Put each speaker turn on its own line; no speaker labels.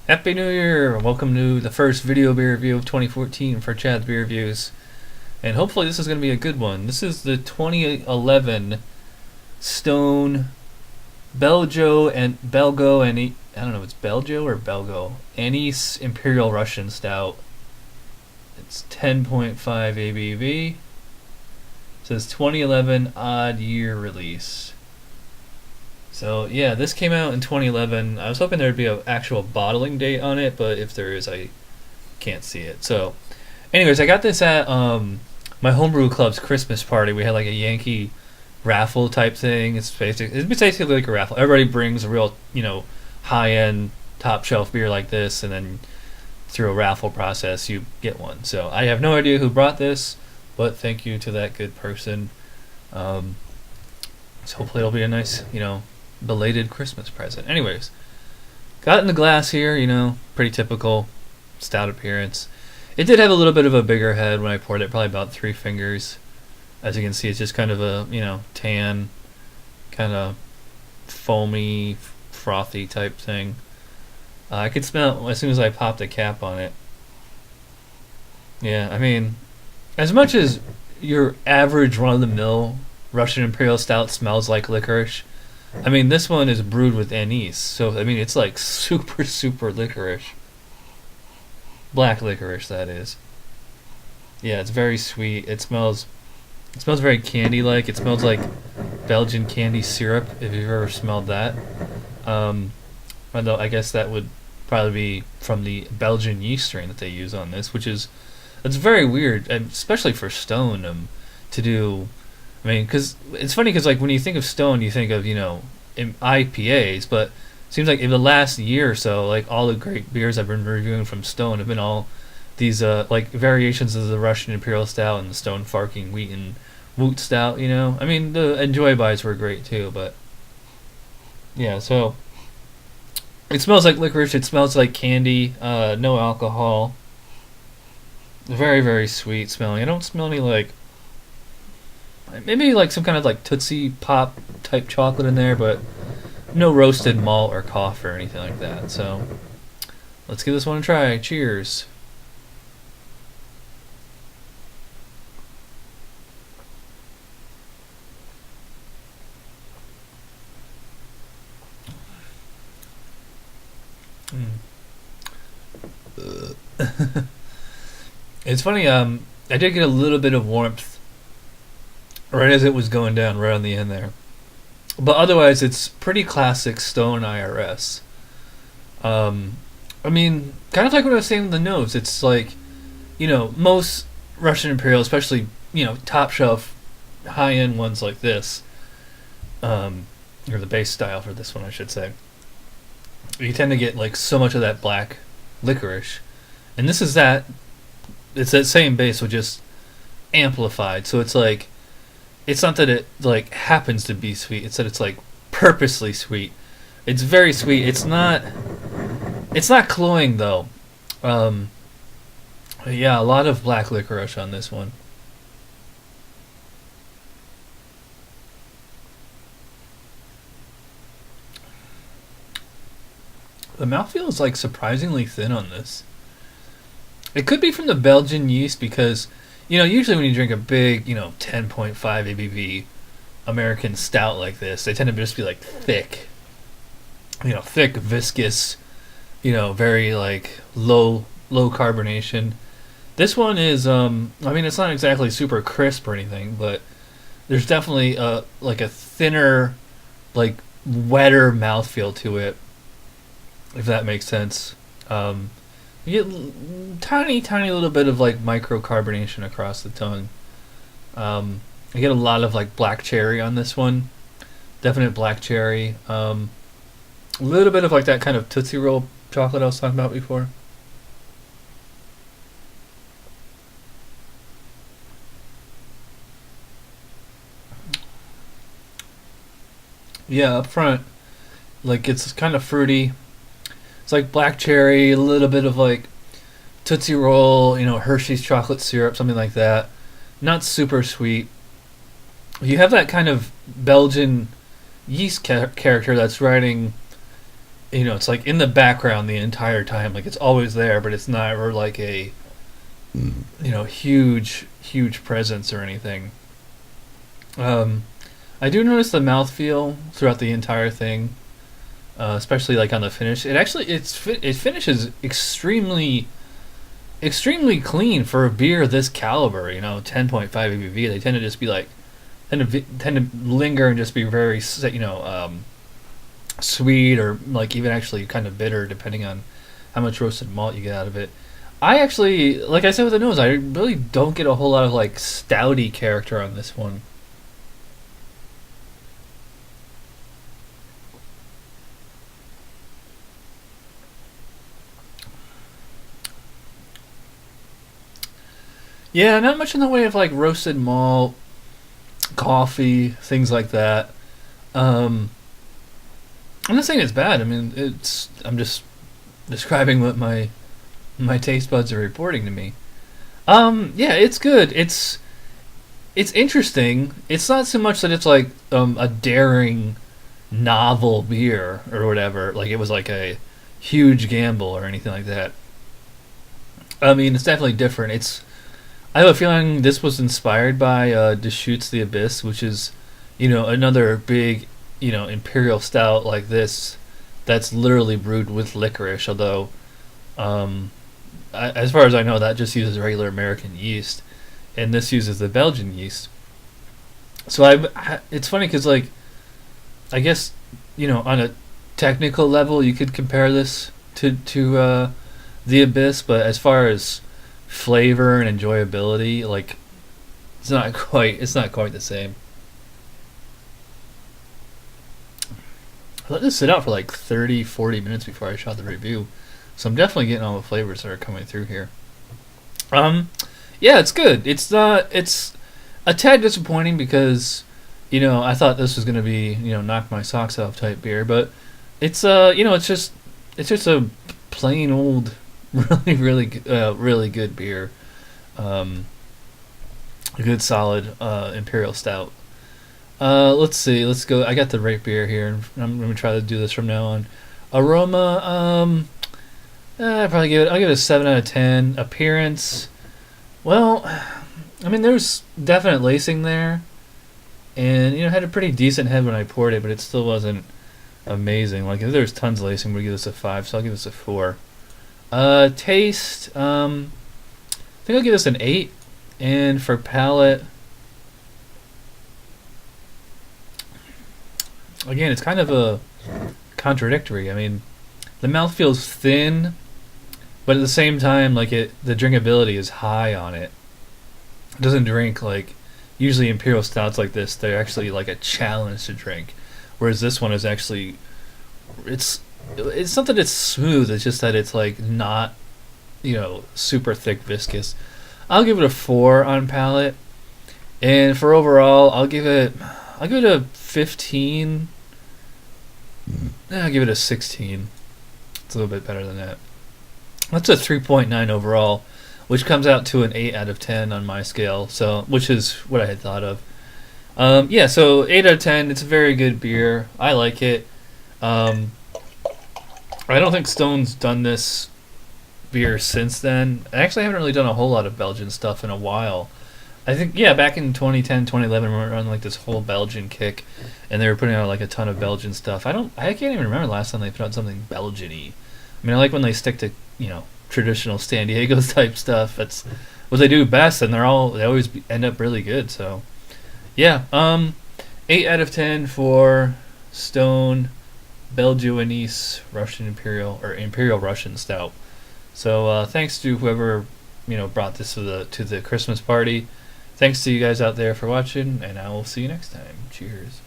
Happy New Year! Welcome to the first video beer review of 2014 for Chad's Beer Reviews. And hopefully this is going to be a good one. This is the 2011 Stone Belgo and I don't know if it's Belgo or Belgo Anise Imperial Russian Stout. It's 10.5 ABV. It says 2011 odd year release. So yeah, this came out in 2011. I was hoping there'd be an actual bottling date on it, but if there is, I can't see it. So anyways, I got this at my homebrew club's Christmas party. We had like a Yankee raffle type thing. It's basically like a raffle. Everybody brings a real, high-end, top-shelf beer like this, and then through a raffle process, you get one. So I have no idea who brought this, but thank you to that good person. So hopefully it'll be a nice, belated Christmas present. Anyways, got in the glass here, pretty typical stout appearance. It did have a little bit of a bigger head when I poured it, probably about 3 fingers. As you can see, it's just kind of a, tan, kind of foamy, frothy type thing. I could smell it as soon as I popped the cap on it. Yeah, I mean, as much as your average run-of-the-mill Russian Imperial Stout smells like licorice, I mean, this one is brewed with anise, so I mean, it's like super, super licorice. Black licorice, that is. Yeah, it's very sweet. It smells very candy-like. It smells like Belgian candy syrup, if you've ever smelled that. Although I guess that would probably be from the Belgian yeast strain that they use on this, it's very weird, and especially for Stone to do. I mean, because it's funny because like when you think of Stone, you think of IPAs, but it seems like in the last year or so, like all the great beers I've been reviewing from Stone have been all these like variations of the Russian Imperial Stout and the Stone 𝓑𝓮𝓮𝓲𝓷 Stout. I mean the Enjoy Buys were great too, but yeah. So it smells like licorice. It smells like candy. No alcohol. Very, very sweet smelling. I don't smell any like. Maybe like some kind of like Tootsie Pop type chocolate in there, but no roasted malt or coffee or anything like that. So let's give this one a try. Cheers. It's funny. I did get a little bit of warmth right as it was going down, right on the end there. But otherwise, it's pretty classic Stone IRS. I mean, kind of like what I was saying with the nose. It's like, most Russian Imperial, especially, top shelf, high end ones like this, or the base style for this one, I should say. You tend to get like so much of that black licorice, and this is that. It's that same base, but just amplified. So it's like. It's not that it like happens to be sweet. It's that it's like purposely sweet. It's very sweet. It's not cloying though. Yeah, a lot of black licorice on this one. The mouthfeel is like surprisingly thin on this. It could be from the Belgian yeast because. Usually when you drink a big, 10.5 ABV American stout like this, they tend to just be like thick. Thick, viscous, very like low carbonation. This one is, I mean, it's not exactly super crisp or anything, but there's definitely like a thinner, like wetter mouthfeel to it, if that makes sense. You get tiny little bit of like microcarbonation across the tongue. I get a lot of like black cherry on this one. Definite black cherry. A little bit of like that kind of Tootsie Roll chocolate I was talking about before. Yeah, up front, like it's kind of fruity. It's like black cherry, a little bit of like Tootsie Roll, Hershey's chocolate syrup, something like that. Not super sweet. You have that kind of Belgian yeast character that's riding it's like in the background the entire time. Like it's always there, but it's never like a huge presence or anything. Um, I do notice the mouthfeel throughout the entire thing, especially like on the finish. It finishes extremely clean for a beer this caliber. 10.5 ABV. They tend to just be like tend to linger and just be very sweet, or like even actually kind of bitter, depending on how much roasted malt you get out of it. I actually, like I said with the nose, I really don't get a whole lot of like stouty character on this one. Yeah, not much in the way of like roasted malt, coffee, things like that. Um, I'm not saying it's bad. I mean, I'm just describing what my taste buds are reporting to me. Yeah, it's good. It's interesting. It's not so much that it's like a daring novel beer or whatever. Like it was like a huge gamble or anything like that. I mean, it's definitely different. I have a feeling this was inspired by Deschutes the Abyss, which is, another big, imperial stout like this that's literally brewed with licorice. Although, um, as far as I know, that just uses regular American yeast, and this uses the Belgian yeast. So it's funny because like I guess on a technical level you could compare this to the Abyss, but as far as flavor and enjoyability, like it's not quite the same. I let this sit out for like 30-40 minutes before I shot the review, so I'm definitely getting all the flavors that are coming through here. Um, yeah, it's good. It's a tad disappointing because I thought this was gonna be knock my socks off type beer, but it's just a plain old really good beer. Um, a good solid imperial stout. Let's see. Let's go. I got the right beer here, and I'm gonna try to do this from now on. Aroma. I'll give it a 7 out of 10. Appearance. Well, I mean, there's definite lacing there, and had a pretty decent head when I poured it, but it still wasn't amazing. Like if there's tons of lacing, we'd give this a 5, so I'll give this a 4. Taste. I think I'll give this an 8, and for palate, again, it's kind of a contradictory. I mean, the mouth feels thin, but at the same time, like the drinkability is high on it. It doesn't drink like usually imperial stouts like this. They're actually like a challenge to drink, whereas this one is actually it's not that it's smooth. It's just that it's like not super thick viscous. I'll give it a 4 on palate, and for overall, I'll give it a 15. I'll give it a 16. It's a little bit better than that. That's a 3.9 overall, which comes out to an 8 out of 10 on my scale. So, which is what I had thought of. Yeah, so 8 out of 10. It's a very good beer. I like it. Um, I don't think Stone's done this beer since then. I actually haven't really done a whole lot of Belgian stuff in a while. I think, yeah, back in 2010, 2011, we were on like this whole Belgian kick, and they were putting out like a ton of Belgian stuff. I can't even remember the last time they put out something Belgian-y. I mean, I like when they stick to, traditional San Diego type stuff. That's what they do best, and they always end up really good. So, yeah, 8 out of 10 for Stone Belgo Anise Russian Imperial, or Imperial Russian Stout. So thanks to whoever brought this to the Christmas party. Thanks to you guys out there for watching, and I will see you next time. Cheers.